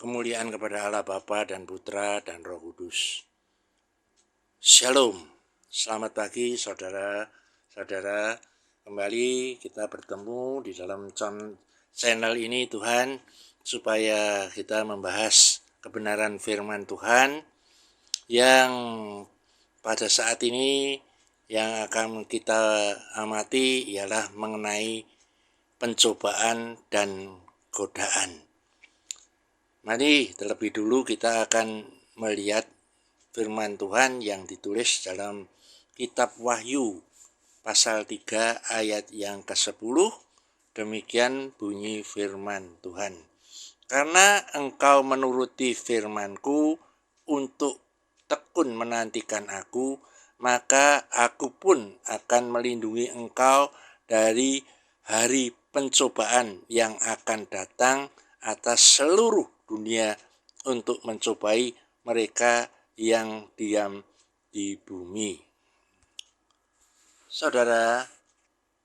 Kemuliaan kepada Allah Bapa dan Putra dan Roh Kudus. Shalom. Selamat pagi saudara-saudara. Kembali kita bertemu di dalam channel ini Tuhan, supaya kita membahas kebenaran firman Tuhan yang pada saat ini yang akan kita amati ialah mengenai pencobaan dan godaan. Mari terlebih dulu kita akan melihat firman Tuhan yang ditulis dalam kitab Wahyu pasal 3 ayat yang ke-10. Demikian bunyi firman Tuhan. Karena engkau menuruti firman-Ku untuk tekun menantikan Aku, maka Aku pun akan melindungi engkau dari hari pencobaan yang akan datang atas seluruh dunia untuk mencobai mereka yang diam di bumi. Saudara,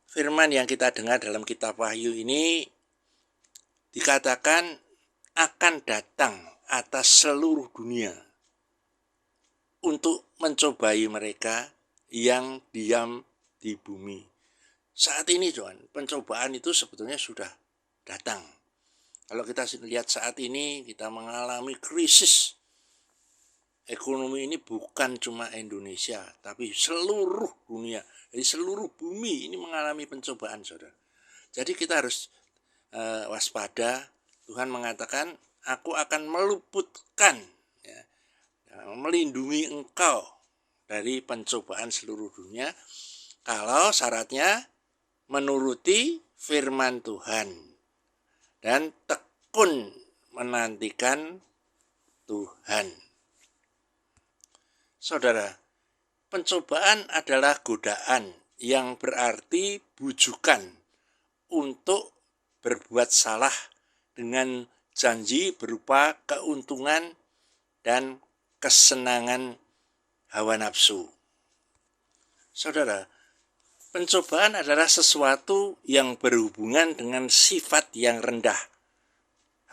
firman yang kita dengar dalam kitab Wahyu ini dikatakan akan datang atas seluruh dunia untuk mencobai mereka yang diam di bumi. Saat ini Tuhan, pencobaan itu sebetulnya sudah datang. Kalau kita lihat saat ini, kita mengalami krisis ekonomi ini bukan cuma Indonesia, tapi seluruh dunia. Jadi seluruh bumi ini mengalami pencobaan, saudara. Jadi kita harus waspada. Tuhan mengatakan, Aku akan meluputkan, melindungi engkau dari pencobaan seluruh dunia, kalau syaratnya menuruti firman Tuhan dan tekun menantikan Tuhan. Saudara, pencobaan adalah godaan yang berarti bujukan untuk berbuat salah dengan janji berupa keuntungan dan kesenangan hawa nafsu. Saudara, pencobaan adalah sesuatu yang berhubungan dengan sifat yang rendah,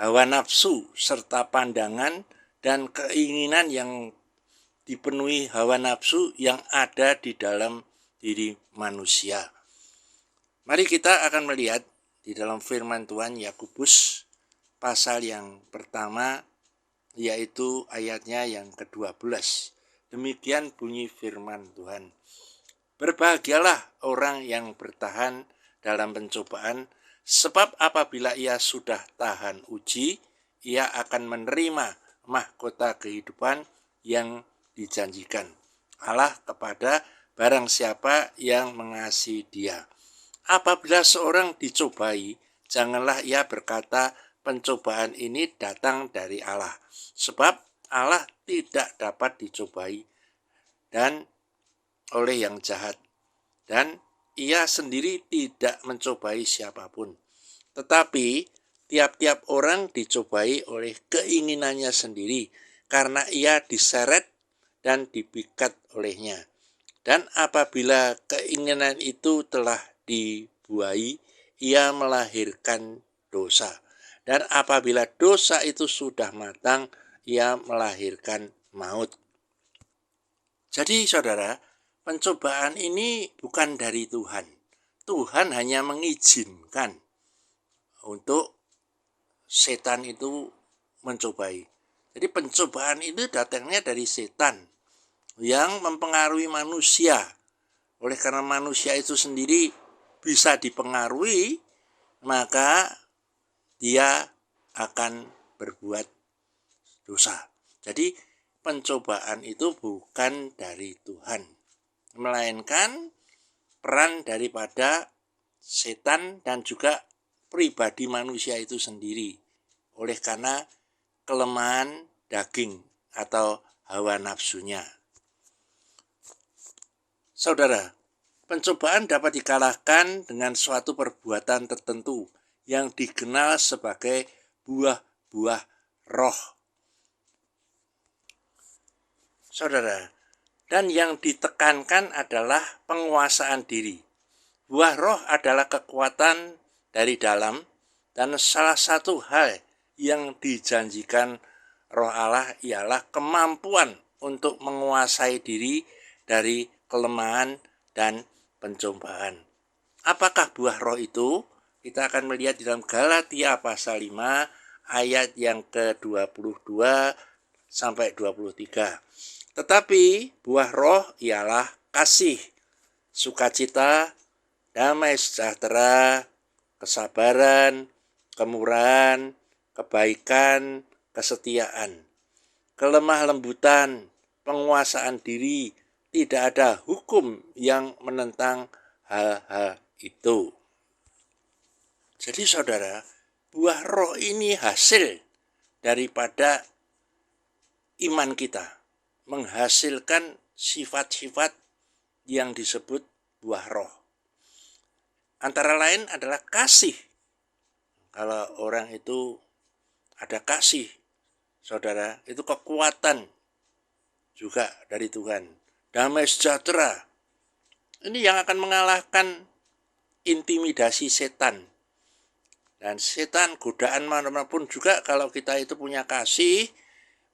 hawa nafsu serta pandangan dan keinginan yang dipenuhi hawa nafsu yang ada di dalam diri manusia. Mari kita akan melihat di dalam firman Tuhan Yakobus pasal yang pertama, yaitu ayatnya yang ke-12. Demikian bunyi firman Tuhan. Berbahagialah orang yang bertahan dalam pencobaan, sebab apabila ia sudah tahan uji, ia akan menerima mahkota kehidupan yang dijanjikan Allah kepada barang siapa yang mengasihi Dia. Apabila seorang dicobai, janganlah ia berkata, pencobaan ini datang dari Allah, sebab Allah tidak dapat dicobai dan oleh yang jahat, dan ia sendiri tidak mencobai siapapun. Tetapi tiap-tiap orang dicobai oleh keinginannya sendiri, karena ia diseret dan dipikat olehnya. Dan apabila keinginan itu telah dibuai, ia melahirkan dosa. Dan apabila dosa itu sudah matang, ia melahirkan maut. Jadi saudara, pencobaan ini bukan dari Tuhan. Tuhan hanya mengizinkan untuk setan itu mencobai. Jadi pencobaan itu datangnya dari setan yang mempengaruhi manusia. Oleh karena manusia itu sendiri bisa dipengaruhi, maka dia akan berbuat dosa. Jadi pencobaan itu bukan dari Tuhan, melainkan peran daripada setan dan juga pribadi manusia itu sendiri, oleh karena kelemahan daging atau hawa nafsunya. Saudara, pencobaan dapat dikalahkan dengan suatu perbuatan tertentu yang dikenal sebagai buah-buah roh. Saudara, dan yang ditekankan adalah penguasaan diri. Buah roh adalah kekuatan dari dalam dan salah satu hal yang dijanjikan Roh Allah ialah kemampuan untuk menguasai diri dari kelemahan dan pencobaan. Apakah buah roh itu? Kita akan melihat di dalam Galatia pasal 5 ayat yang ke-22 sampai 23. Tetapi buah roh ialah kasih, sukacita, damai sejahtera, kesabaran, kemurahan, kebaikan, kesetiaan, kelemah lembutan, penguasaan diri. Tidak ada hukum yang menentang hal-hal itu. Jadi saudara, buah roh ini hasil daripada iman kita, menghasilkan sifat-sifat yang disebut buah roh. Antara lain adalah kasih. Kalau orang itu ada kasih, saudara, itu kekuatan juga dari Tuhan. Damai sejahtera, ini yang akan mengalahkan intimidasi setan. Dan setan, godaan manapun juga, kalau kita itu punya kasih,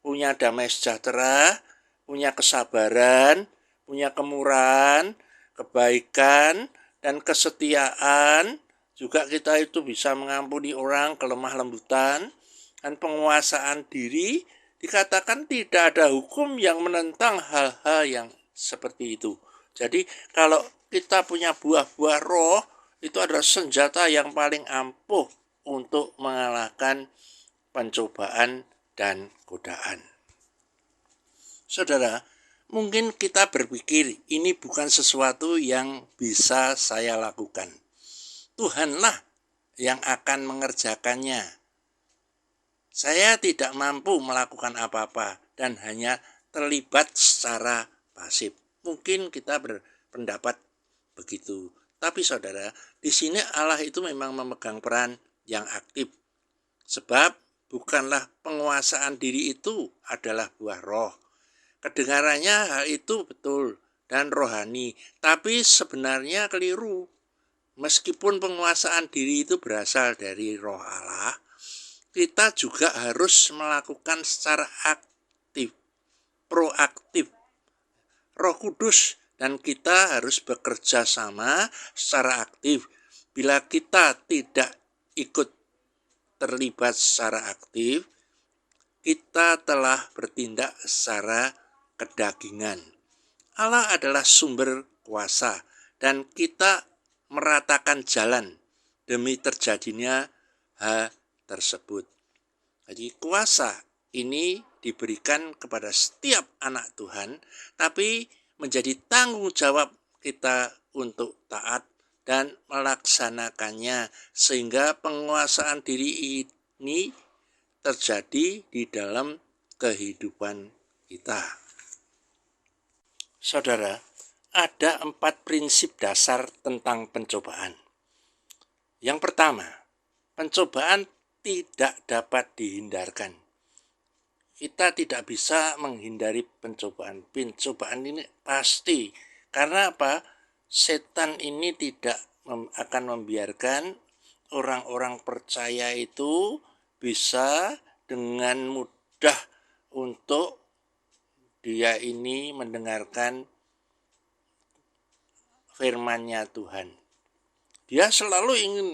punya damai sejahtera, punya kesabaran, punya kemurahan, kebaikan, dan kesetiaan, juga kita itu bisa mengampuni orang, kelemah lembutan, dan penguasaan diri. Dikatakan tidak ada hukum yang menentang hal-hal yang seperti itu. Jadi kalau kita punya buah-buah roh, itu adalah senjata yang paling ampuh untuk mengalahkan pencobaan dan godaan. Saudara, mungkin kita berpikir ini bukan sesuatu yang bisa saya lakukan. Tuhanlah yang akan mengerjakannya. Saya tidak mampu melakukan apa-apa dan hanya terlibat secara pasif. Mungkin kita berpendapat begitu. Tapi saudara, di sini Allah itu memang memegang peran yang aktif. Sebab bukanlah penguasaan diri itu adalah buah roh. Kedengarannya hal itu betul dan rohani, tapi sebenarnya keliru. Meskipun penguasaan diri itu berasal dari Roh Allah, kita juga harus melakukan secara aktif, proaktif. Roh Kudus dan kita harus bekerja sama secara aktif. Bila kita tidak ikut terlibat secara aktif, kita telah bertindak secara kedagingan. Allah adalah sumber kuasa dan kita meratakan jalan demi terjadinya hal tersebut. Jadi kuasa ini diberikan kepada setiap anak Tuhan, tapi menjadi tanggung jawab kita untuk taat dan melaksanakannya sehingga penguasaan diri ini terjadi di dalam kehidupan kita. Saudara, ada 4 prinsip dasar tentang pencobaan. Yang pertama, pencobaan tidak dapat dihindarkan. Kita tidak bisa menghindari pencobaan. Pencobaan ini pasti. Karena apa? Setan ini tidak akan membiarkan orang-orang percaya itu bisa dengan mudah untuk dia ini mendengarkan firman-Nya Tuhan. Dia selalu ingin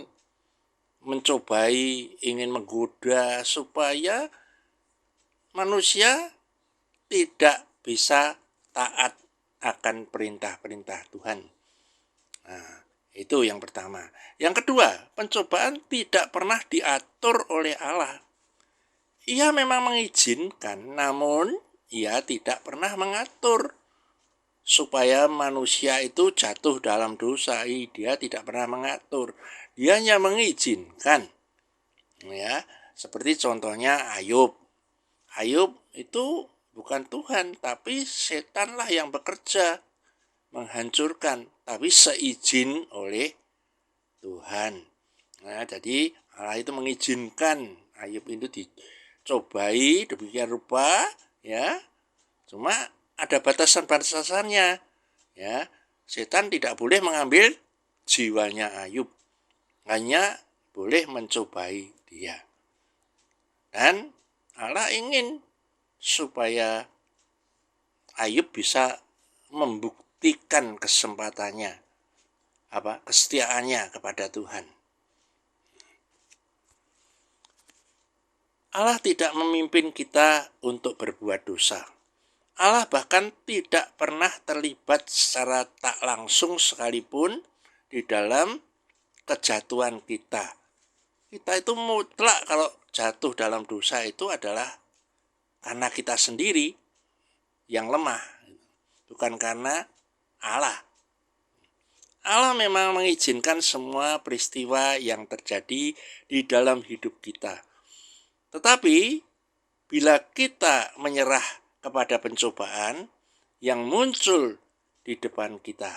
mencobai, ingin menggoda supaya manusia tidak bisa taat akan perintah-perintah Tuhan. Nah, itu yang pertama. Yang kedua, pencobaan tidak pernah diatur oleh Allah. Ia memang mengizinkan, namun ia tidak pernah mengatur supaya manusia itu jatuh dalam dosa. Dia tidak pernah mengatur. Dia hanya mengizinkan. Ya, seperti contohnya Ayub. Ayub itu bukan Tuhan, tapi setanlah yang bekerja menghancurkan, tapi seizin oleh Tuhan. Nah, jadi Allah itu mengizinkan Ayub itu dicobai demikian rupa, ya. Cuma ada batasan-batasannya, ya. Setan tidak boleh mengambil jiwanya Ayub, hanya boleh mencobai dia. Dan Allah ingin supaya Ayub bisa membuktikan kesetiaannya kepada Tuhan. Allah tidak memimpin kita untuk berbuat dosa. Allah bahkan tidak pernah terlibat secara tak langsung sekalipun di dalam kejatuhan kita. Kita itu mutlak kalau jatuh dalam dosa itu adalah karena kita sendiri yang lemah, bukan karena Allah. Allah memang mengizinkan semua peristiwa yang terjadi di dalam hidup kita. Tetapi bila kita menyerah kepada pencobaan yang muncul di depan kita,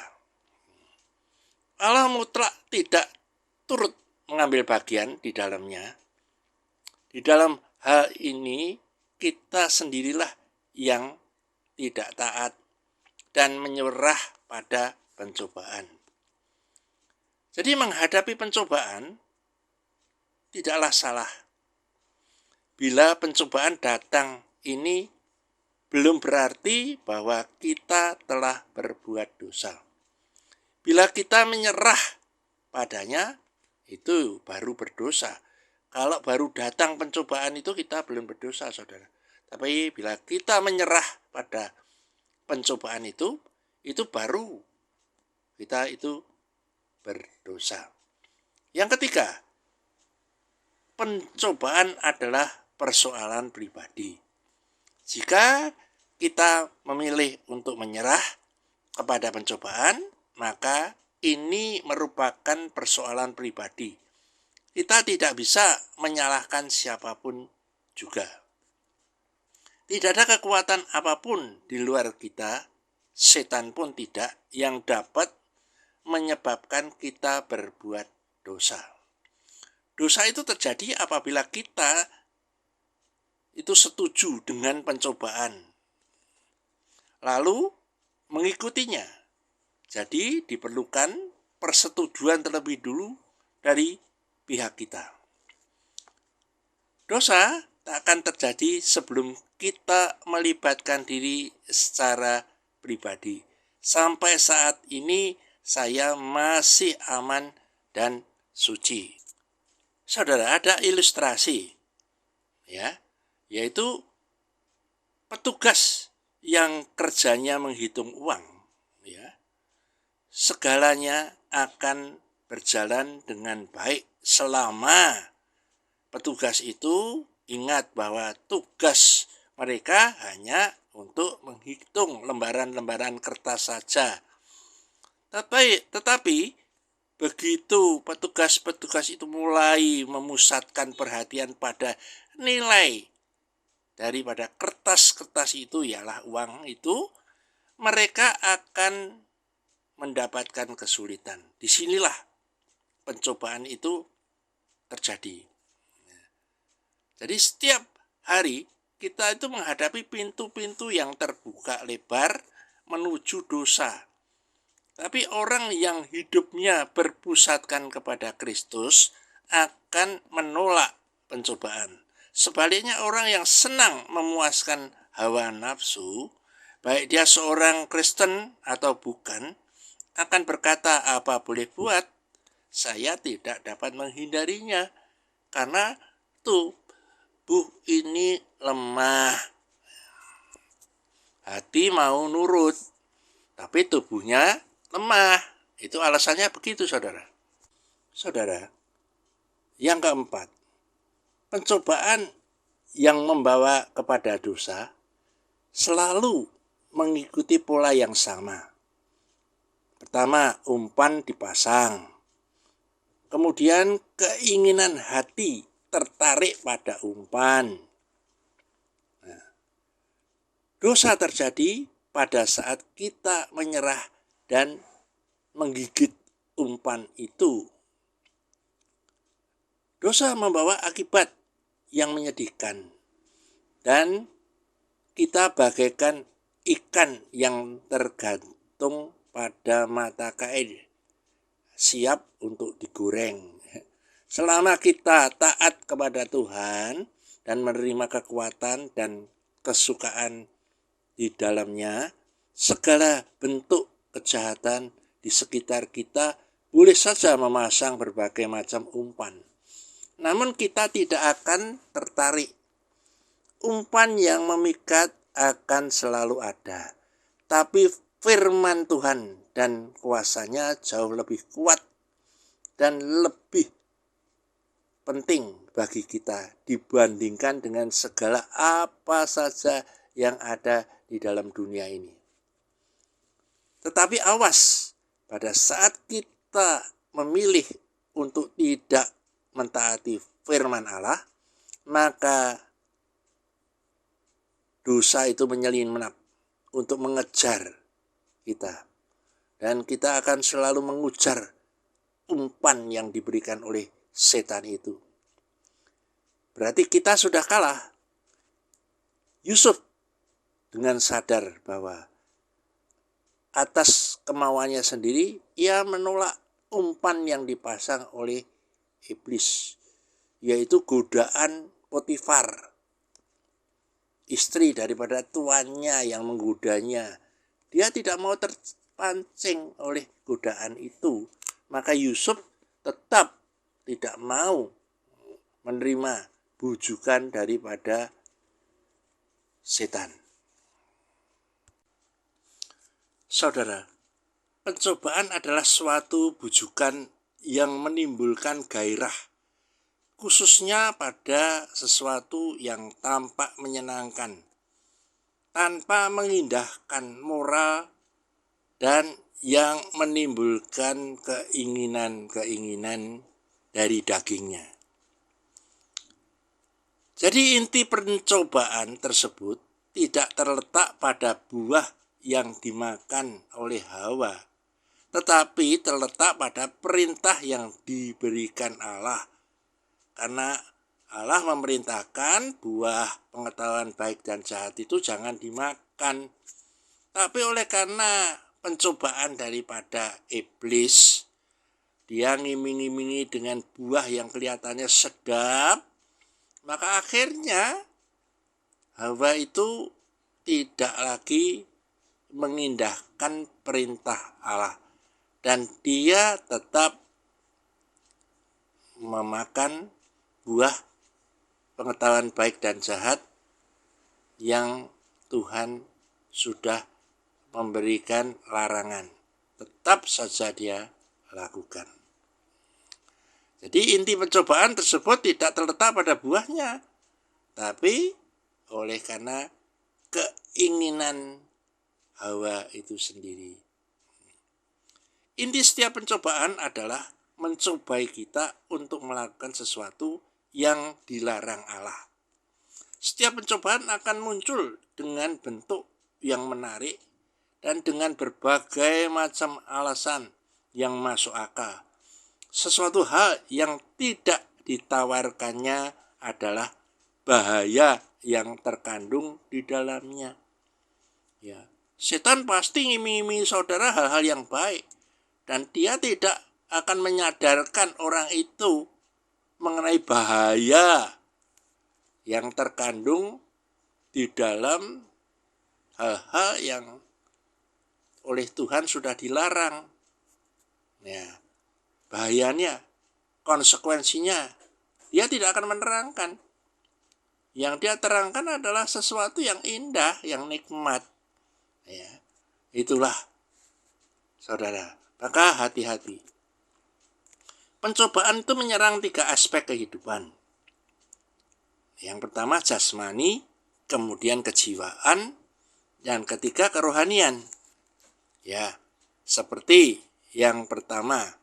Allah mutlak tidak turut mengambil bagian di dalamnya. Di dalam hal ini kita sendirilah yang tidak taat dan menyerah pada pencobaan. Jadi menghadapi pencobaan tidaklah salah. Bila pencobaan datang ini belum berarti bahwa kita telah berbuat dosa. Bila kita menyerah padanya, itu baru berdosa. Kalau baru datang pencobaan itu kita belum berdosa, saudara. Tapi bila kita menyerah pada pencobaan itu baru kita itu berdosa. Yang ketiga, pencobaan adalah persoalan pribadi. Jika kita memilih untuk menyerah kepada pencobaan, maka ini merupakan persoalan pribadi. Kita tidak bisa menyalahkan siapapun juga. Tidak ada kekuatan apapun di luar kita, setan pun tidak, yang dapat menyebabkan kita berbuat dosa. Dosa itu terjadi apabila kita itu setuju dengan pencobaan, lalu mengikutinya. Jadi diperlukan persetujuan terlebih dulu dari pihak kita. Dosa tak akan terjadi sebelum kita melibatkan diri secara pribadi. Sampai saat ini saya masih aman dan suci. Saudara, ada ilustrasi, yaitu petugas yang kerjanya menghitung uang, segalanya akan berjalan dengan baik selama petugas itu ingat bahwa tugas mereka hanya untuk menghitung lembaran-lembaran kertas saja. Tetapi begitu petugas-petugas itu mulai memusatkan perhatian pada nilai daripada kertas-kertas itu, ialah uang itu, mereka akan mendapatkan kesulitan. Disinilah pencobaan itu terjadi. Jadi setiap hari kita itu menghadapi pintu-pintu yang terbuka lebar menuju dosa. Tapi orang yang hidupnya berpusatkan kepada Kristus akan menolak pencobaan. Sebaliknya orang yang senang memuaskan hawa nafsu, baik dia seorang Kristen atau bukan, akan berkata, apa boleh buat, saya tidak dapat menghindarinya karena tubuh ini lemah. Hati mau nurut, tapi tubuhnya lemah. Itu alasannya begitu, saudara. Saudara, yang keempat, pencobaan yang membawa kepada dosa selalu mengikuti pola yang sama. Pertama, umpan dipasang. Kemudian keinginan hati tertarik pada umpan. Dosa terjadi pada saat kita menyerah dan menggigit umpan itu. Dosa membawa akibat yang menyedihkan. Dan kita bagaikan ikan yang tergantung pada mata kail, siap untuk digoreng. Selama kita taat kepada Tuhan dan menerima kekuatan dan kesukaan di dalamnya, segala bentuk kejahatan di sekitar kita boleh saja memasang berbagai macam umpan. Namun kita tidak akan tertarik. Umpan yang memikat akan selalu ada. Tapi firman Tuhan dan kuasanya jauh lebih kuat dan lebih penting bagi kita dibandingkan dengan segala apa saja yang ada di dalam dunia ini. Tetapi awas, pada saat kita memilih untuk tidak mentaati firman Allah, maka dosa itu menyelinap untuk mengejar kita. Dan kita akan selalu mengujar umpan yang diberikan oleh setan itu. Berarti kita sudah kalah. Yusuf dengan sadar bahwa atas kemauannya sendiri, ia menolak umpan yang dipasang oleh iblis, yaitu godaan Potifar, istri daripada tuannya yang menggodanya. Dia tidak mau terpancing oleh godaan itu, maka Yusuf tetap tidak mau menerima bujukan daripada setan. Saudara, pencobaan adalah suatu bujukan yang menimbulkan gairah, khususnya pada sesuatu yang tampak menyenangkan, tanpa mengindahkan moral dan yang menimbulkan keinginan-keinginan dari dagingnya. Jadi inti pencobaan tersebut tidak terletak pada buah yang dimakan oleh Hawa, tetapi terletak pada perintah yang diberikan Allah. Karena Allah memerintahkan buah pengetahuan baik dan jahat itu jangan dimakan. Tapi oleh karena pencobaan daripada iblis, dia ngiming-ngimingi dengan buah yang kelihatannya sedap, maka akhirnya Hawa itu tidak lagi mengindahkan perintah Allah, dan dia tetap memakan buah pengetahuan baik dan jahat yang Tuhan sudah memberikan larangan. Tetap saja dia lakukan. Jadi inti pencobaan tersebut tidak terletak pada buahnya, tapi oleh karena keinginan Hawa itu sendiri. Inti setiap pencobaan adalah mencobai kita untuk melakukan sesuatu yang dilarang Allah. Setiap pencobaan akan muncul dengan bentuk yang menarik dan dengan berbagai macam alasan yang masuk akal. Sesuatu hal yang tidak ditawarkannya adalah bahaya yang terkandung di dalamnya. Ya, setan pasti ngiming-imingi saudara hal-hal yang baik, dan dia tidak akan menyadarkan orang itu mengenai bahaya yang terkandung di dalam hal-hal yang oleh Tuhan sudah dilarang. Ya, bahayanya, konsekuensinya, dia tidak akan menerangkan. Yang dia terangkan adalah sesuatu yang indah, yang nikmat. Ya, itulah saudara. Maka hati-hati. Pencobaan itu menyerang 3 aspek kehidupan. Yang pertama jasmani, kemudian kejiwaan, dan ketiga kerohanian. Ya, seperti yang pertama,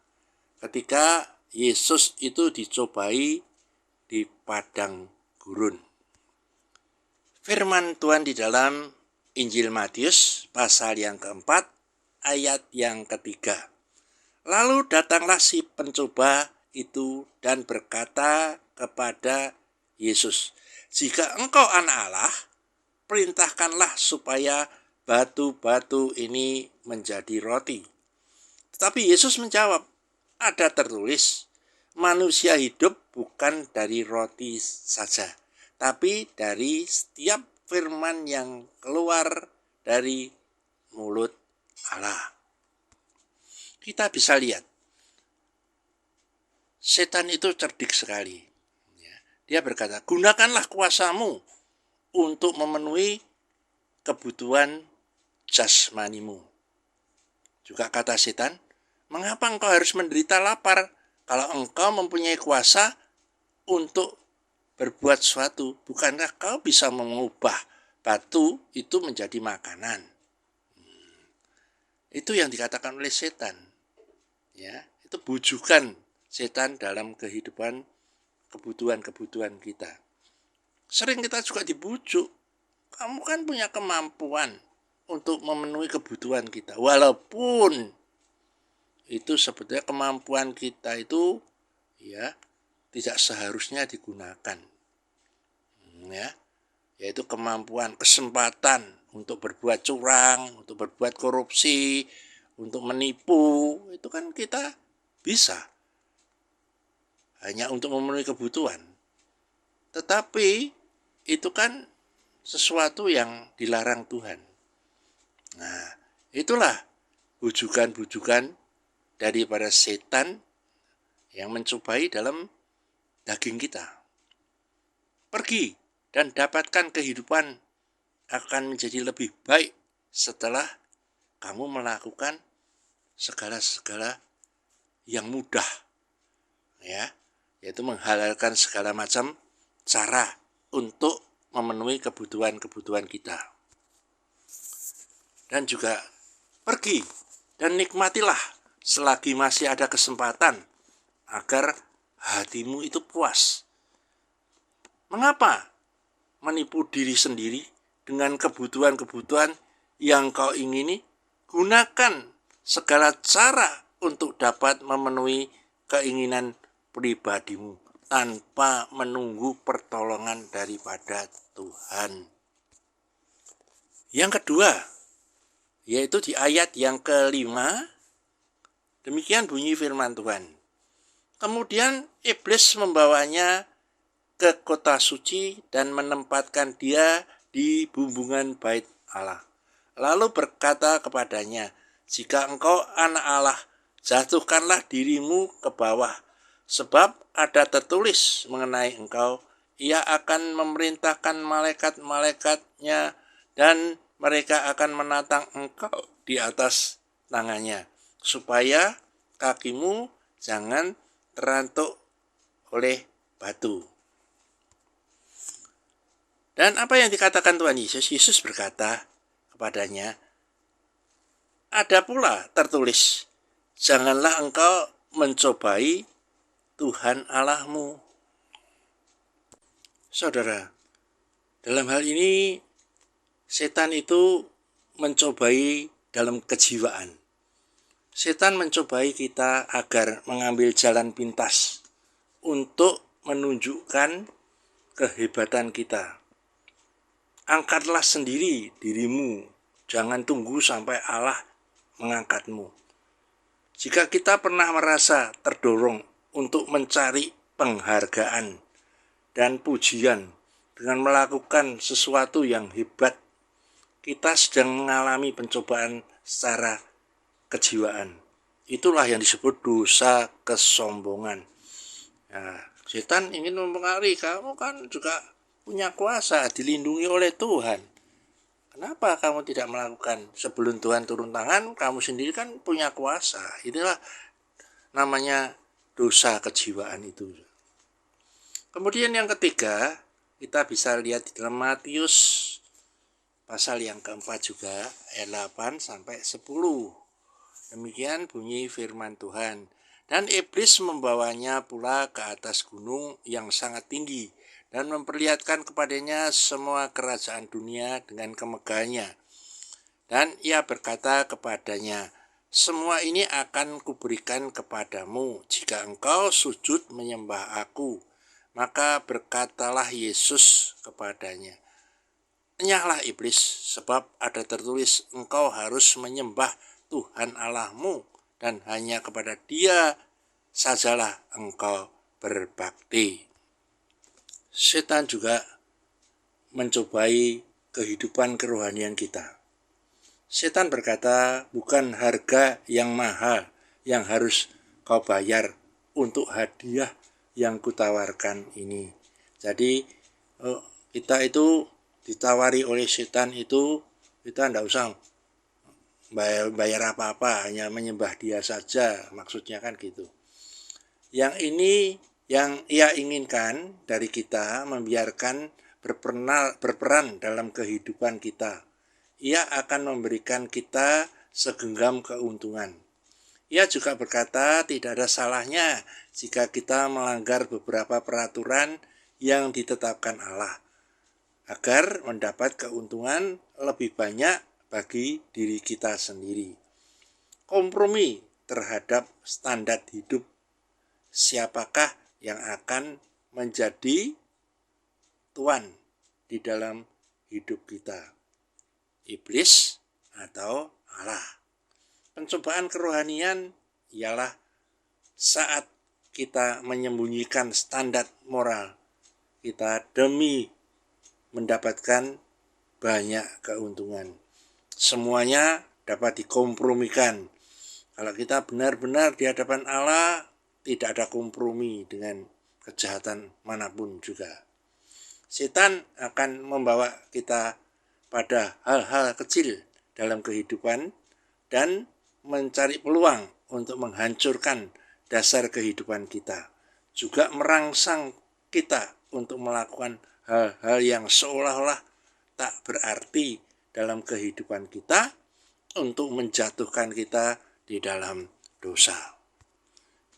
ketika Yesus itu dicobai di padang gurun. Firman Tuhan di dalam Injil Matius pasal yang keempat ayat yang ketiga. Lalu datanglah si pencoba itu dan berkata kepada Yesus, "Jika engkau anak Allah, perintahkanlah supaya batu-batu ini menjadi roti." Tetapi Yesus menjawab, "Ada tertulis, manusia hidup bukan dari roti saja, tapi dari setiap firman yang keluar dari mulut Allah. Kita bisa lihat, setan itu cerdik sekali. Dia berkata, gunakanlah kuasamu untuk memenuhi kebutuhan jasmanimu. Juga kata setan, mengapa engkau harus menderita lapar kalau engkau mempunyai kuasa untuk berbuat sesuatu? Bukankah kau bisa mengubah batu itu menjadi makanan? Itu yang dikatakan oleh setan. Ya, itu bujukan setan dalam kehidupan kebutuhan-kebutuhan kita. Sering kita juga dibujuk. Kamu kan punya kemampuan untuk memenuhi kebutuhan kita. Walaupun itu sebetulnya kemampuan kita itu ya tidak seharusnya digunakan. Ya, yaitu kemampuan, kesempatan untuk berbuat curang, untuk berbuat korupsi, untuk menipu, itu kan kita bisa hanya untuk memenuhi kebutuhan. Tetapi itu kan sesuatu yang dilarang Tuhan. Nah, itulah bujukan-bujukan daripada setan yang mencobai dalam daging kita. Pergi dan dapatkan kehidupan akan menjadi lebih baik setelah kamu melakukan segala-segala yang mudah, ya, yaitu menghalalkan segala macam cara untuk memenuhi kebutuhan-kebutuhan kita. Dan juga pergi dan nikmatilah selagi masih ada kesempatan agar hatimu itu puas. Mengapa menipu diri sendiri dengan kebutuhan-kebutuhan yang kau ingini? Gunakan segala cara untuk dapat memenuhi keinginan pribadimu tanpa menunggu pertolongan daripada Tuhan. Yang kedua, yaitu di ayat yang kelima, demikian bunyi firman Tuhan. Kemudian iblis membawanya ke kota suci dan menempatkan dia di bumbungan bait Allah. Lalu berkata kepadanya, jika engkau anak Allah, jatuhkanlah dirimu ke bawah, sebab ada tertulis mengenai engkau, ia akan memerintahkan malaikat-malaikatnya dan mereka akan menatang engkau di atas tangannya, supaya kakimu jangan terantuk oleh batu. Dan apa yang dikatakan Tuhan Yesus? Yesus berkata kepadanya, ada pula tertulis, janganlah engkau mencobai Tuhan Allahmu. Saudara, dalam hal ini setan itu mencobai dalam kejiwaan. Setan mencobai kita agar mengambil jalan pintas untuk menunjukkan kehebatan kita. Angkatlah sendiri dirimu, jangan tunggu sampai Allah mengangkatmu. Jika kita pernah merasa terdorong untuk mencari penghargaan dan pujian dengan melakukan sesuatu yang hebat, kita sedang mengalami pencobaan secara kejiwaan. Itulah yang disebut dosa kesombongan. Nah, setan ingin mempengaruhi kamu kan juga punya kuasa, dilindungi oleh Tuhan. Kenapa kamu tidak melakukan? Sebelum Tuhan turun tangan, kamu sendiri kan punya kuasa. Itulah namanya dosa kejiwaan itu. Kemudian yang ketiga, kita bisa lihat di dalam Matius pasal yang keempat juga, ayat 8 sampai 10. Demikian bunyi firman Tuhan. Dan iblis membawanya pula ke atas gunung yang sangat tinggi dan memperlihatkan kepadanya semua kerajaan dunia dengan kemegahannya. Dan ia berkata kepadanya, semua ini akan kuberikan kepadamu jika engkau sujud menyembah aku. Maka berkatalah Yesus kepadanya, enyahlah iblis, sebab ada tertulis engkau harus menyembah Tuhan Allahmu dan hanya kepada Dia sajalah engkau berbakti. Setan juga mencobai kehidupan kerohanian kita. Setan berkata, bukan harga yang mahal yang harus kau bayar untuk hadiah yang kutawarkan ini. Jadi kita itu ditawari oleh setan itu, kita tidak usah bayar apa-apa, hanya menyembah dia saja, maksudnya kan gitu. Yang ini yang ia inginkan dari kita, membiarkan berperan dalam kehidupan kita. Ia akan memberikan kita segenggam keuntungan. Ia juga berkata tidak ada salahnya jika kita melanggar beberapa peraturan yang ditetapkan Allah, agar mendapat keuntungan lebih banyak bagi diri kita sendiri. Kompromi terhadap standar hidup. Siapakah yang akan menjadi tuan di dalam hidup kita? Iblis atau Allah? Pencobaan kerohanian ialah saat kita menyembunyikan standar moral kita demi mendapatkan banyak keuntungan. Semuanya dapat dikompromikan. Kalau kita benar-benar di hadapan Allah, tidak ada kompromi dengan kejahatan manapun juga. Setan akan membawa kita pada hal-hal kecil dalam kehidupan dan mencari peluang untuk menghancurkan dasar kehidupan kita. Juga merangsang kita untuk melakukan hal-hal yang seolah-olah tak berarti dalam kehidupan kita untuk menjatuhkan kita di dalam dosa.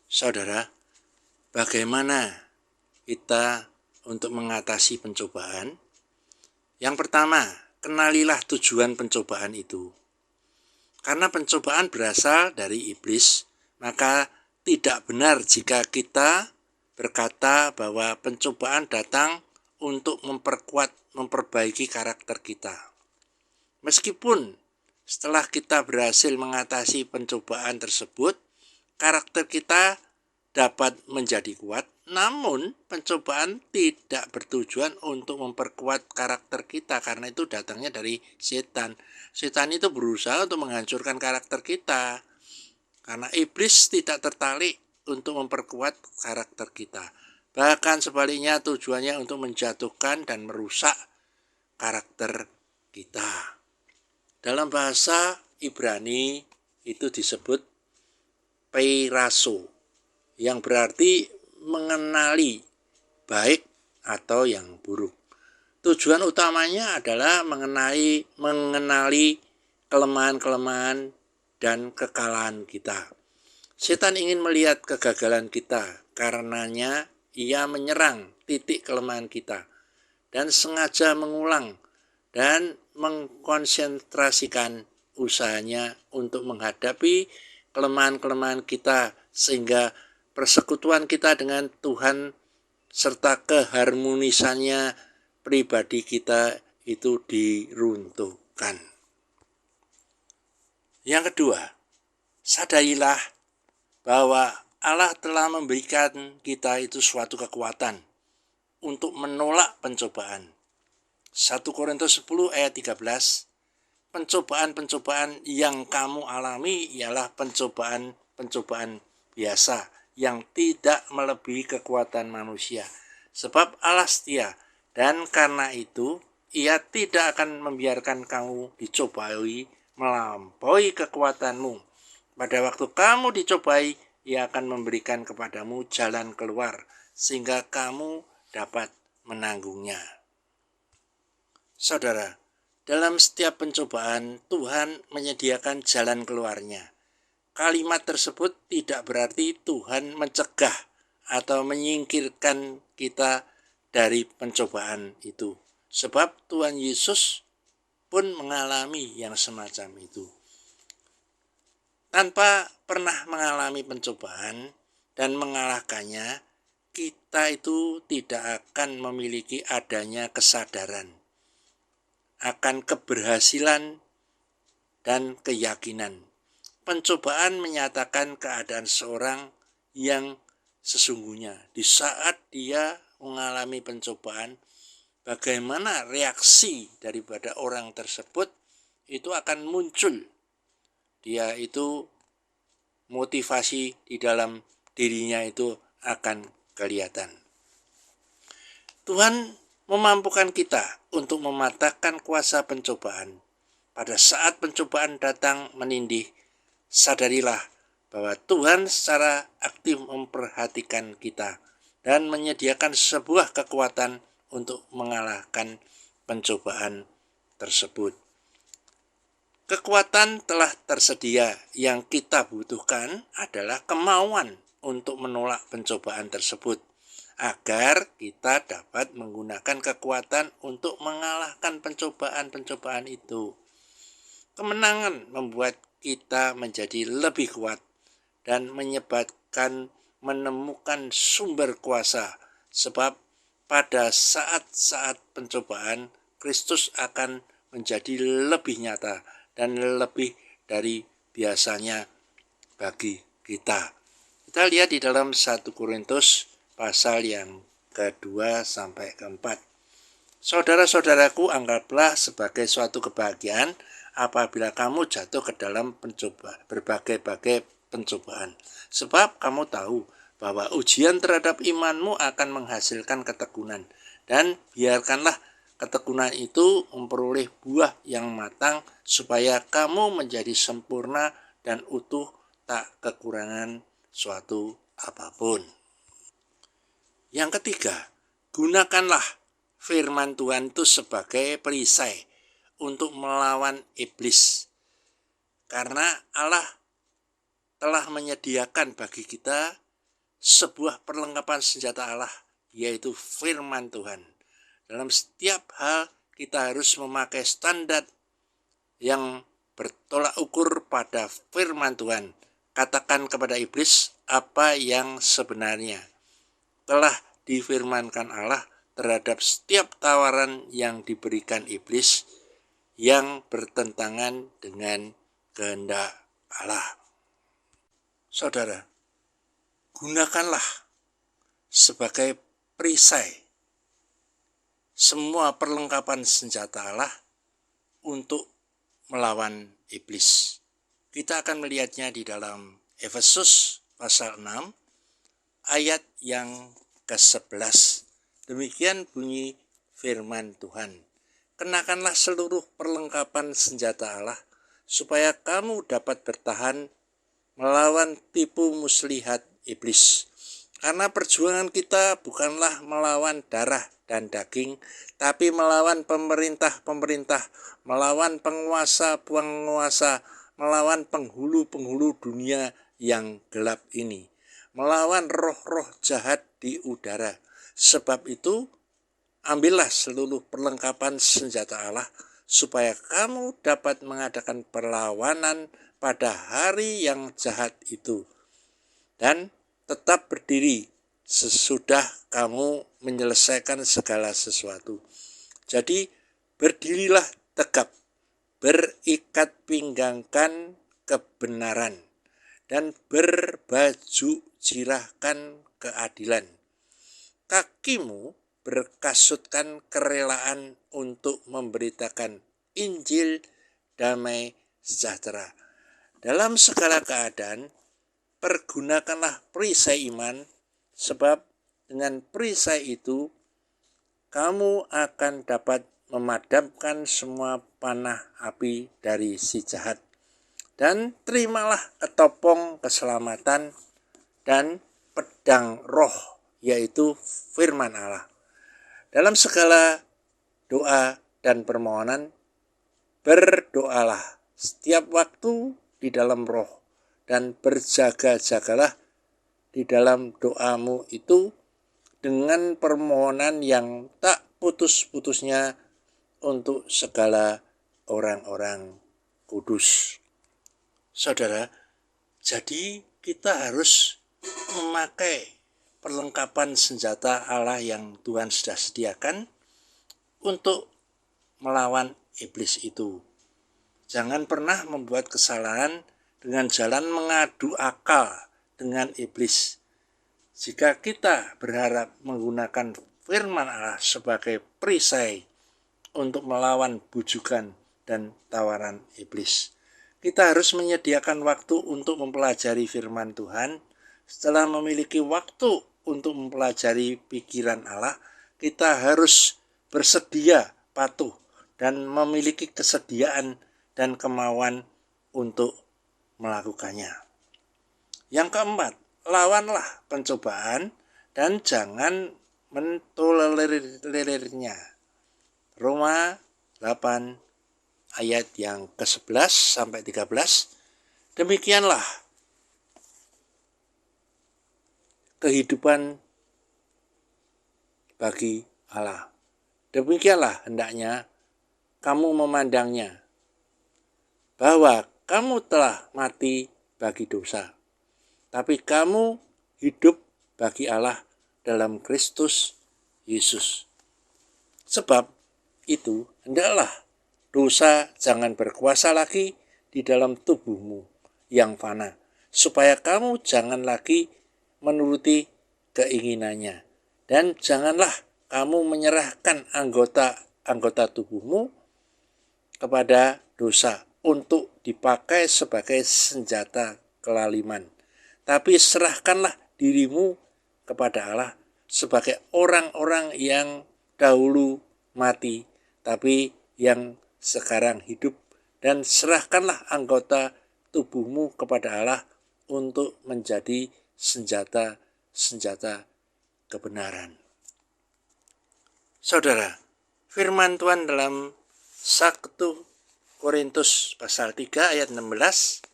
Saudara, bagaimana kita untuk mengatasi pencobaan? Yang pertama, kenalilah tujuan pencobaan itu. Karena pencobaan berasal dari iblis, maka tidak benar jika kita berkata bahwa pencobaan datang untuk memperbaiki karakter kita. Meskipun setelah kita berhasil mengatasi pencobaan tersebut, karakter kita dapat menjadi kuat, namun pencobaan tidak bertujuan untuk memperkuat karakter kita, karena itu datangnya dari setan. Setan itu berusaha untuk menghancurkan karakter kita, karena iblis tidak tertarik untuk memperkuat karakter kita. Bahkan sebaliknya, tujuannya untuk menjatuhkan dan merusak karakter kita. Dalam bahasa Ibrani itu disebut peiraso, yang berarti mengenali baik atau yang buruk. Tujuan utamanya adalah mengenali kelemahan-kelemahan dan kekalahan kita. Setan ingin melihat kegagalan kita, karenanya ia menyerang titik kelemahan kita dan sengaja mengulang dan mengkonsentrasikan usahanya untuk menghadapi kelemahan-kelemahan kita, sehingga persekutuan kita dengan Tuhan serta keharmonisannya pribadi kita itu diruntuhkan. Yang kedua, sadarilah bahwa Allah telah memberikan kita itu suatu kekuatan untuk menolak pencobaan. 1 Korintus 10 ayat 13, pencobaan-pencobaan yang kamu alami ialah pencobaan-pencobaan biasa yang tidak melebihi kekuatan manusia. Sebab Allah setia, dan karena itu ia tidak akan membiarkan kamu dicobai melampaui kekuatanmu. Pada waktu kamu dicobai, ia akan memberikan kepadamu jalan keluar, sehingga kamu dapat menanggungnya. Saudara, dalam setiap pencobaan, Tuhan menyediakan jalan keluarnya. Kalimat tersebut tidak berarti Tuhan mencegah atau menyingkirkan kita dari pencobaan itu. Sebab Tuhan Yesus pun mengalami yang semacam itu. Tanpa pernah mengalami pencobaan dan mengalahkannya, kita itu tidak akan memiliki adanya kesadaran akan keberhasilan dan keyakinan. Pencobaan menyatakan keadaan seorang yang sesungguhnya. Di saat dia mengalami pencobaan, bagaimana reaksi daripada orang tersebut itu akan muncul. Dia itu motivasi di dalam dirinya itu akan kelihatan. Tuhan memampukan kita untuk mematahkan kuasa pencobaan. Pada saat pencobaan datang menindih, sadarilah bahwa Tuhan secara aktif memperhatikan kita dan menyediakan sebuah kekuatan untuk mengalahkan pencobaan tersebut. Kekuatan telah tersedia, yang kita butuhkan adalah kemauan untuk menolak pencobaan tersebut, agar kita dapat menggunakan kekuatan untuk mengalahkan pencobaan-pencobaan itu. Kemenangan membuat kita menjadi lebih kuat dan menyebabkan menemukan sumber kuasa, sebab pada saat-saat pencobaan Kristus akan menjadi lebih nyata dan lebih dari biasanya bagi kita. Kita lihat di dalam 1 Korintus pasal yang kedua sampai keempat. Saudara-saudaraku, anggaplah sebagai suatu kebahagiaan apabila kamu jatuh ke dalam berbagai-bagai pencobaan. Sebab kamu tahu bahwa ujian terhadap imanmu akan menghasilkan ketekunan. Dan biarkanlah ketekunan itu memperoleh buah yang matang, supaya kamu menjadi sempurna dan utuh, tak kekurangan suatu apapun. Yang ketiga, gunakanlah firman Tuhan itu sebagai perisai untuk melawan iblis. Karena Allah telah menyediakan bagi kita sebuah perlengkapan senjata Allah, yaitu firman Tuhan. Dalam setiap hal kita harus memakai standar yang bertolak ukur pada firman Tuhan. Katakan kepada iblis apa yang sebenarnya telah difirmankan Allah terhadap setiap tawaran yang diberikan iblis yang bertentangan dengan kehendak Allah. Saudara, gunakanlah sebagai perisai semua perlengkapan senjata Allah untuk melawan iblis. Kita akan melihatnya di dalam Efesus pasal 6 ayat yang ke-11. Demikian bunyi firman Tuhan. Kenakanlah seluruh perlengkapan senjata Allah, supaya kamu dapat bertahan melawan tipu muslihat iblis. Karena perjuangan kita bukanlah melawan darah dan daging, tapi melawan pemerintah-pemerintah, melawan penguasa-penguasa, melawan penghulu-penghulu dunia yang gelap ini, melawan roh-roh jahat di udara. Sebab itu, ambillah seluruh perlengkapan senjata Allah, supaya kamu dapat mengadakan perlawanan pada hari yang jahat itu, dan tetap berdiri sesudah kamu menyelesaikan segala sesuatu. Jadi berdirilah tegap, berikat pinggangkan kebenaran, dan berbaju jirahkan keadilan. Kakimu berkasutkan kerelaan untuk memberitakan Injil damai sejahtera. Dalam segala keadaan, pergunakanlah perisai iman, sebab dengan perisai itu kamu akan dapat memadamkan semua panah api dari si jahat. Dan terimalah ketopong keselamatan dan pedang roh, yaitu firman Allah. Dalam segala doa dan permohonan, berdoalah setiap waktu di dalam roh, dan berjaga-jagalah di dalam doamu itu dengan permohonan yang tak putus-putusnya untuk segala orang-orang kudus. Saudara, jadi kita harus memakai perlengkapan senjata Allah yang Tuhan sudah sediakan untuk melawan iblis itu. Jangan pernah membuat kesalahan dengan jalan mengadu akal dengan iblis. Jika kita berharap menggunakan firman Allah sebagai perisai untuk melawan bujukan dan tawaran iblis. Kita harus menyediakan waktu untuk mempelajari firman Tuhan. Setelah memiliki waktu untuk mempelajari pikiran Allah, kita harus bersedia patuh dan memiliki kesediaan dan kemauan untuk melakukannya. Yang keempat, lawanlah pencobaan dan jangan mentolerirnya. Roma 8 ayat yang ke-11 sampai 13. Demikianlah kehidupan bagi Allah. Demikianlah hendaknya kamu memandangnya, bahwa kamu telah mati bagi dosa, tapi kamu hidup bagi Allah dalam Kristus Yesus. Sebab itu hendaklah dosa jangan berkuasa lagi di dalam tubuhmu yang fana, supaya kamu jangan lagi menuruti keinginannya. Dan janganlah kamu menyerahkan anggota tubuhmu kepada dosa untuk dipakai sebagai senjata kelaliman. Tapi serahkanlah dirimu kepada Allah sebagai orang-orang yang dahulu mati, tapi yang sekarang hidup, dan serahkanlah anggota tubuhmu kepada Allah untuk menjadi senjata kebenaran. Saudara, firman Tuhan dalam 1 Korintus pasal 3 ayat 16,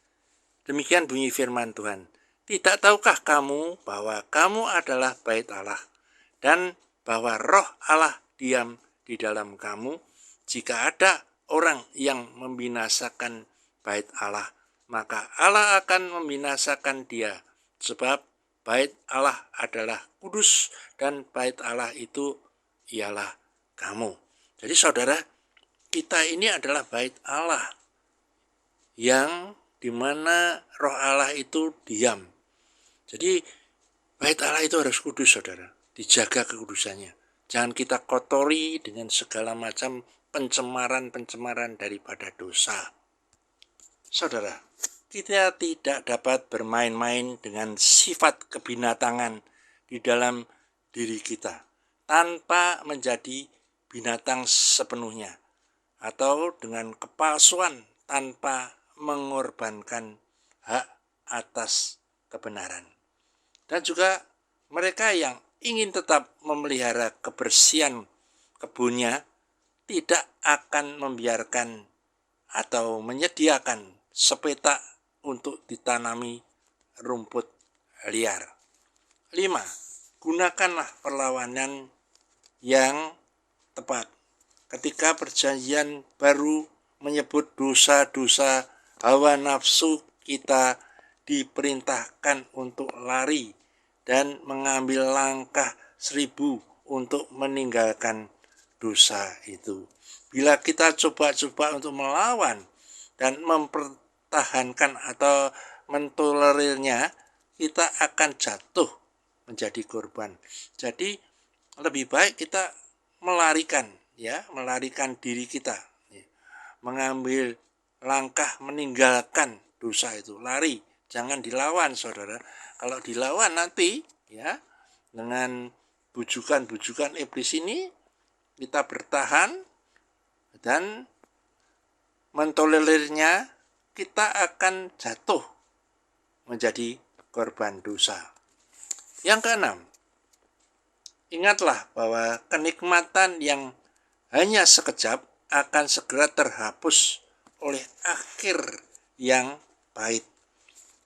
demikian bunyi firman Tuhan. Tidak tahukah kamu bahwa kamu adalah bait Allah, dan bahwa roh Allah diam di dalam kamu? Jika ada orang yang membinasakan bait Allah, maka Allah akan membinasakan dia, sebab bait Allah adalah kudus, dan bait Allah itu ialah kamu. Jadi saudara, kita ini adalah bait Allah, yang dimana roh Allah itu diam. Jadi bait Allah itu harus kudus, saudara, dijaga kekudusannya. Jangan kita kotori dengan segala macam pencemaran daripada dosa. Saudara, kita tidak dapat bermain-main dengan sifat kebinatangan di dalam diri kita tanpa menjadi binatang sepenuhnya, atau dengan kepalsuan tanpa mengorbankan hak atas kebenaran. Dan juga mereka yang ingin tetap memelihara kebersihan kebunnya tidak akan membiarkan atau menyediakan sepetak untuk ditanami rumput liar. 5. Gunakanlah perlawanan yang tepat. Ketika perjanjian baru menyebut dosa-dosa hawa nafsu, kita diperintahkan untuk lari dan mengambil langkah 1000 untuk meninggalkan dosa itu. Bila kita coba-coba untuk melawan dan mempertahankan atau mentolerirnya, kita akan jatuh menjadi korban. Jadi lebih baik kita melarikan diri kita, mengambil langkah meninggalkan dosa itu, lari, jangan dilawan, saudara. Kalau dilawan nanti dengan bujukan-bujukan iblis ini, kita bertahan dan mentolerirnya, kita akan jatuh menjadi korban dosa. Yang keenam, ingatlah bahwa kenikmatan yang hanya sekejap akan segera terhapus oleh akhir yang pahit.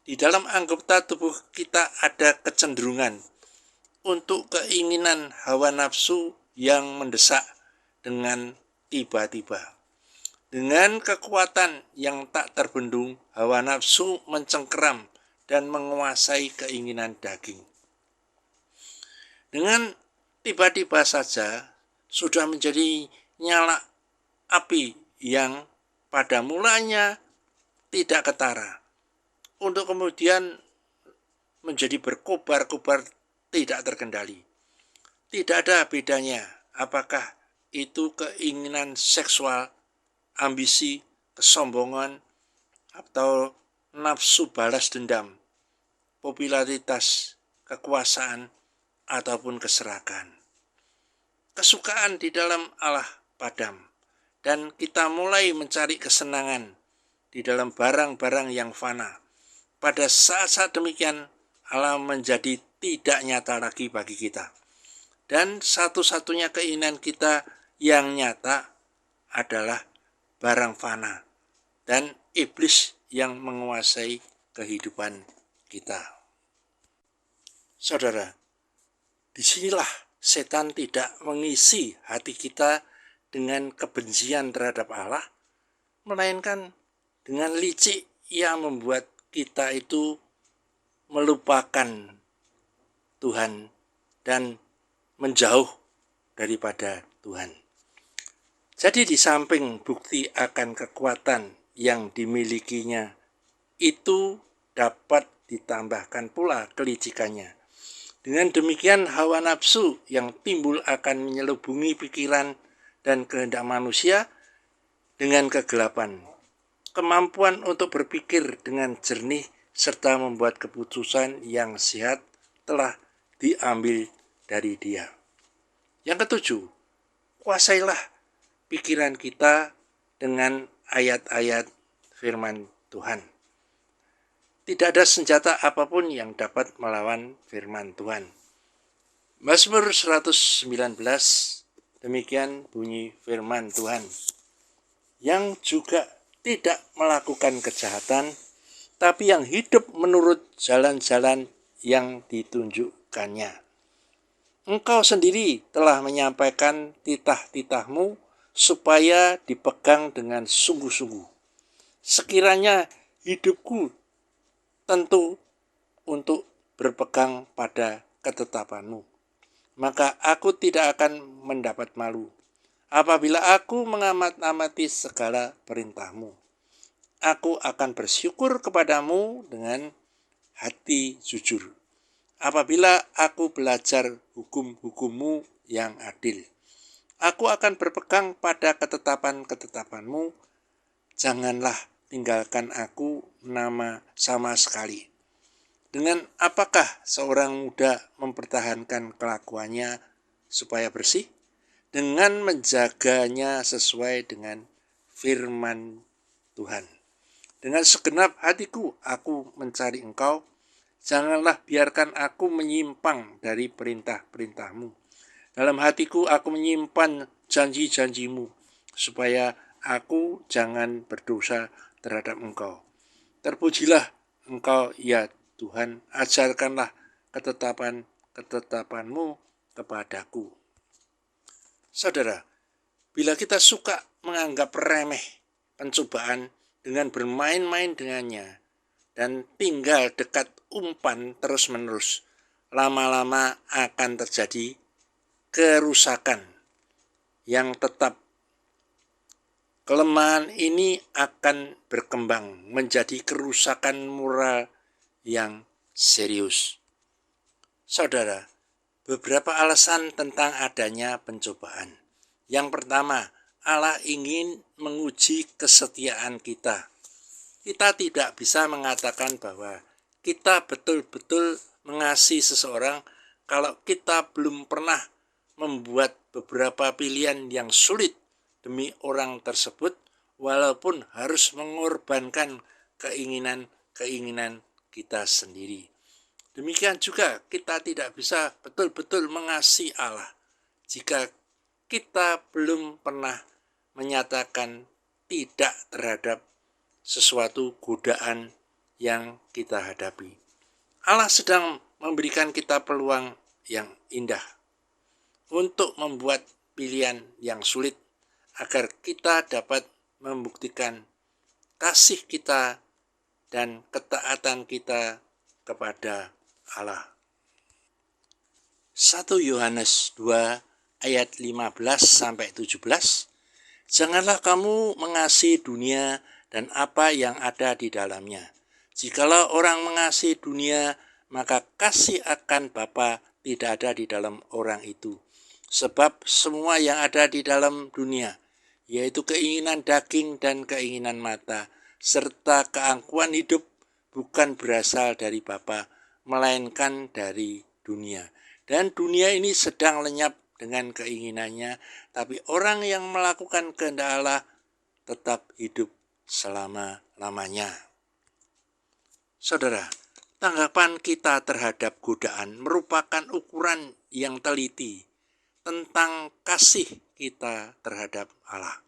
Di dalam anggota tubuh kita ada kecenderungan untuk keinginan hawa nafsu yang mendesak dengan tiba-tiba. Dengan kekuatan yang tak terbendung, hawa nafsu mencengkeram dan menguasai keinginan daging. Dengan tiba-tiba saja sudah menjadi nyala api yang pada mulanya tidak ketara, untuk kemudian menjadi berkobar-kobar tidak terkendali. Tidak ada bedanya apakah itu keinginan seksual, ambisi, kesombongan, atau nafsu balas dendam, popularitas, kekuasaan, ataupun keserakahan. Kesukaan di dalam Allah padam, dan kita mulai mencari kesenangan di dalam barang-barang yang fana. Pada saat-saat demikian, Allah menjadi tidak nyata lagi bagi kita. Dan satu-satunya keinginan kita yang nyata adalah barang fana dan iblis yang menguasai kehidupan kita. Saudara, disinilah setan tidak mengisi hati kita dengan kebencian terhadap Allah, melainkan dengan licik ia membuat kita itu melupakan Tuhan dan menjauh daripada Tuhan. Jadi di samping bukti akan kekuatan yang dimilikinya, itu dapat ditambahkan pula kelicikannya. Dengan demikian hawa nafsu yang timbul akan menyelubungi pikiran dan kehendak manusia dengan kegelapan. Kemampuan untuk berpikir dengan jernih serta membuat keputusan yang sehat telah diambil dari dia. Yang ketujuh, kuasailah pikiran kita dengan ayat-ayat firman Tuhan. Tidak ada senjata apapun yang dapat melawan firman Tuhan. Mazmur 119, demikian bunyi firman Tuhan. Yang juga tidak melakukan kejahatan, tapi yang hidup menurut jalan-jalan yang ditunjukkannya. Engkau sendiri telah menyampaikan titah-titahmu supaya dipegang dengan sungguh-sungguh. Sekiranya hidupku tentu untuk berpegang pada ketetapanmu, maka aku tidak akan mendapat malu apabila aku mengamat-amati segala perintahmu. Aku akan bersyukur kepadamu dengan hati jujur apabila aku belajar hukum-hukummu yang adil. Aku akan berpegang pada ketetapan-ketetapanmu. Janganlah tinggalkan aku nama sama sekali. Dengan apakah seorang muda mempertahankan kelakuannya supaya bersih? Dengan menjaganya sesuai dengan firman Tuhan. Dengan segenap hatiku aku mencari Engkau. Janganlah biarkan aku menyimpang dari perintah-perintahmu. Dalam hatiku aku menyimpan janji-janjimu, supaya aku jangan berdosa terhadap Engkau. Terpujilah Engkau, ya Tuhan, ajarkanlah ketetapan-ketetapanmu kepadaku. Saudara, bila kita suka menganggap remeh pencobaan dengan bermain-main dengannya, dan tinggal dekat umpan terus-menerus, lama-lama akan terjadi kerusakan yang tetap. Kelemahan ini akan berkembang menjadi kerusakan moral yang serius. Saudara, beberapa alasan tentang adanya pencobaan. Yang pertama, Allah ingin menguji kesetiaan kita. Kita tidak bisa mengatakan bahwa kita betul-betul mengasihi seseorang kalau kita belum pernah membuat beberapa pilihan yang sulit demi orang tersebut, walaupun harus mengorbankan keinginan-keinginan kita sendiri. Demikian juga kita tidak bisa betul-betul mengasihi Allah jika kita belum pernah menyatakan tidak terhadap sesuatu godaan yang kita hadapi. Allah sedang memberikan kita peluang yang indah untuk membuat pilihan yang sulit agar kita dapat membuktikan kasih kita dan ketaatan kita kepada Allah. 1 Yohanes 2 ayat 15-17. Janganlah kamu mengasihi dunia dan apa yang ada di dalamnya. Jikalau orang mengasihi dunia, maka kasih akan Bapa tidak ada di dalam orang itu. Sebab semua yang ada di dalam dunia, yaitu keinginan daging dan keinginan mata, serta keangkuhan hidup, bukan berasal dari Bapa, melainkan dari dunia. Dan dunia ini sedang lenyap dengan keinginannya, tapi orang yang melakukan kehendak Allah tetap hidup selama-lamanya. Saudara, tanggapan kita terhadap godaan merupakan ukuran yang teliti tentang kasih kita terhadap Allah.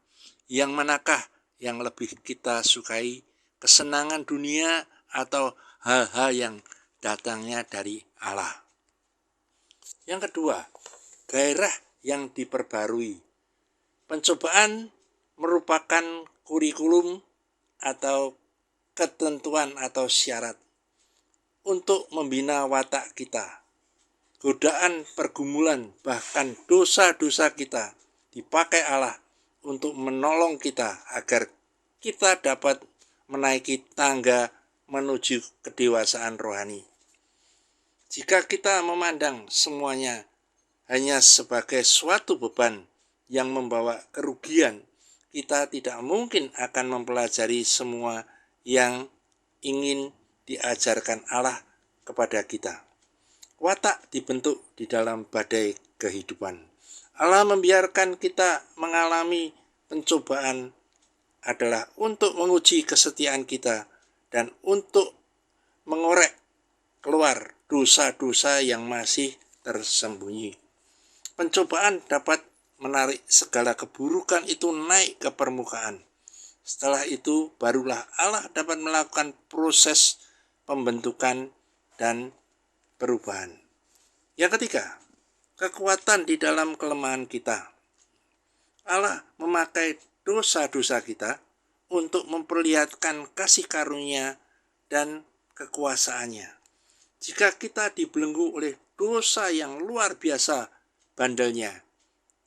Yang manakah yang lebih kita sukai, kesenangan dunia atau hal-hal yang datangnya dari Allah? Yang kedua, gairah yang diperbarui. Pencobaan merupakan kurikulum atau ketentuan atau syarat untuk membina watak kita. Godaan, pergumulan, bahkan dosa-dosa kita dipakai Allah untuk menolong kita agar kita dapat menaiki tangga menuju kedewasaan rohani. Jika kita memandang semuanya hanya sebagai suatu beban yang membawa kerugian, kita tidak mungkin akan mempelajari semua yang ingin diajarkan Allah kepada kita. Watak dibentuk di dalam badai kehidupan. Allah membiarkan kita mengalami pencobaan adalah untuk menguji kesetiaan kita dan untuk mengorek keluar dosa-dosa yang masih tersembunyi. Pencobaan dapat menarik segala keburukan itu naik ke permukaan. Setelah itu barulah Allah dapat melakukan proses pembentukan dan perubahan. Yang ketiga, kekuatan di dalam kelemahan kita. Allah memakai dosa-dosa kita untuk memperlihatkan kasih karunia dan kekuasaannya. Jika kita dibelenggu oleh dosa yang luar biasa bandelnya,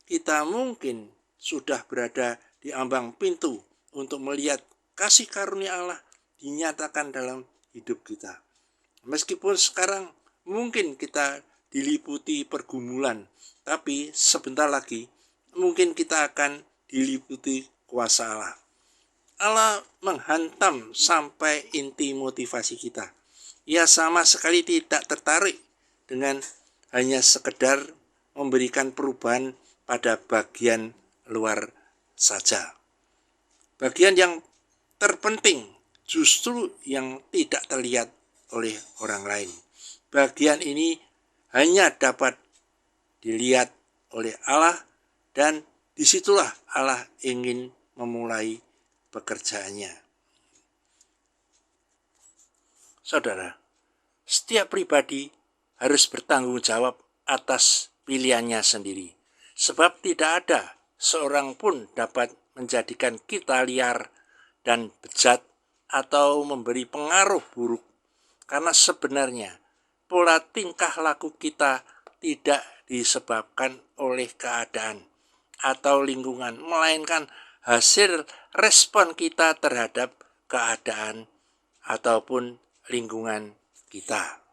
kita mungkin sudah berada di ambang pintu untuk melihat kasih karunia Allah dinyatakan dalam hidup kita. Meskipun sekarang mungkin kita diliputi pergumulan, tapi sebentar lagi mungkin kita akan diliputi kuasa Allah. Allah menghantam sampai inti motivasi kita. Ia sama sekali tidak tertarik dengan hanya sekedar memberikan perubahan pada bagian luar saja. Bagian yang terpenting justru yang tidak terlihat oleh orang lain. Bagian ini hanya dapat dilihat oleh Allah dan disitulah Allah ingin memulai pekerjaannya. Saudara, setiap pribadi harus bertanggung jawab atas pilihannya sendiri. Sebab tidak ada seorang pun dapat menjadikan kita liar dan bejat atau memberi pengaruh buruk. Karena sebenarnya pola tingkah laku kita tidak disebabkan oleh keadaan atau lingkungan, melainkan hasil respon kita terhadap keadaan ataupun lingkungan kita.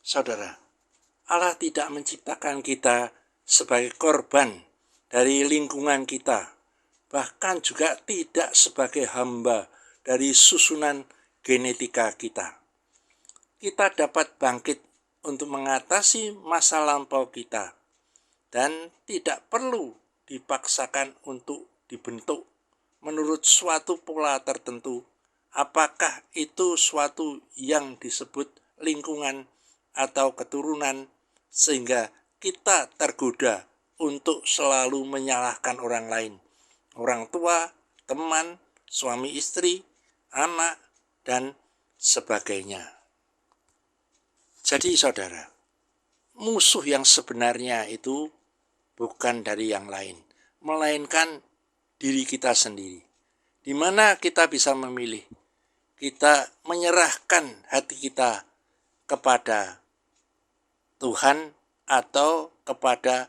Saudara, Allah tidak menciptakan kita sebagai korban dari lingkungan kita, bahkan juga tidak sebagai hamba dari susunan genetika kita. Kita dapat bangkit untuk mengatasi masa lampau kita dan tidak perlu dipaksakan untuk dibentuk menurut suatu pola tertentu, apakah itu suatu yang disebut lingkungan atau keturunan, sehingga kita tergoda untuk selalu menyalahkan orang lain, orang tua, teman, suami istri, anak, dan sebagainya. Jadi saudara, musuh yang sebenarnya itu bukan dari yang lain, melainkan diri kita sendiri. Di mana kita bisa memilih, kita menyerahkan hati kita kepada Tuhan atau kepada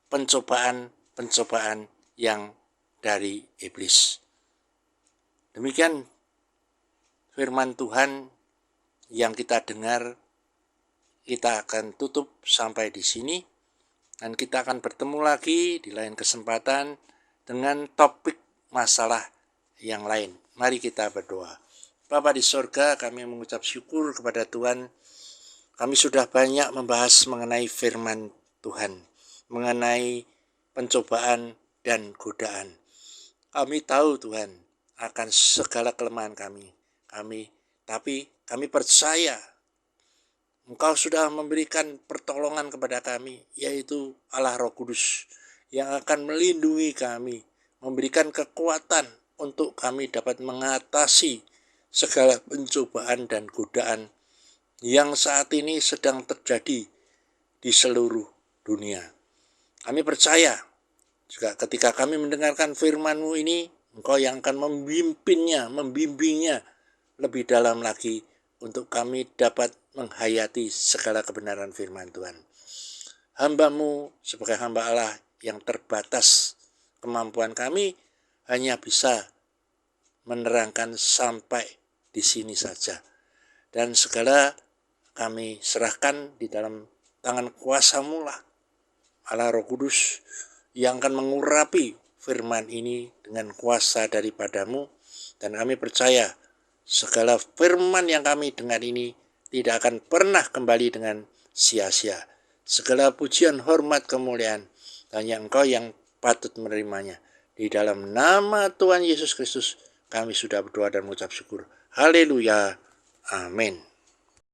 pencobaan-pencobaan yang dari iblis. Demikian firman Tuhan yang kita dengar. Kita akan tutup sampai di sini. Dan kita akan bertemu lagi di lain kesempatan dengan topik masalah yang lain. Mari kita berdoa. Bapa di sorga, kami mengucap syukur kepada Tuhan. Kami sudah banyak membahas mengenai firman Tuhan, mengenai pencobaan dan godaan. Kami tahu Tuhan akan segala kelemahan kami. Tapi kami percaya Engkau sudah memberikan pertolongan kepada kami, yaitu Allah Roh Kudus, yang akan melindungi kami, memberikan kekuatan untuk kami dapat mengatasi segala pencobaan dan godaan yang saat ini sedang terjadi di seluruh dunia. Kami percaya juga ketika kami mendengarkan firman-Mu ini, Engkau yang akan membimbingnya lebih dalam lagi untuk kami dapat menghayati segala kebenaran firman Tuhan. Hamba-Mu sebagai hamba Allah yang terbatas kemampuan kami hanya bisa menerangkan sampai di sini saja. Dan segala kami serahkan di dalam tangan kuasa-Mu lah, Allah Roh Kudus, yang akan mengurapi firman ini dengan kuasa daripada-Mu. Dan kami percaya segala firman yang kami dengar ini tidak akan pernah kembali dengan sia-sia. Segala pujian, hormat, kemuliaan hanya Engkau yang patut menerimanya. Di dalam nama Tuhan Yesus Kristus kami sudah berdoa dan mengucap syukur. Haleluya. Amin.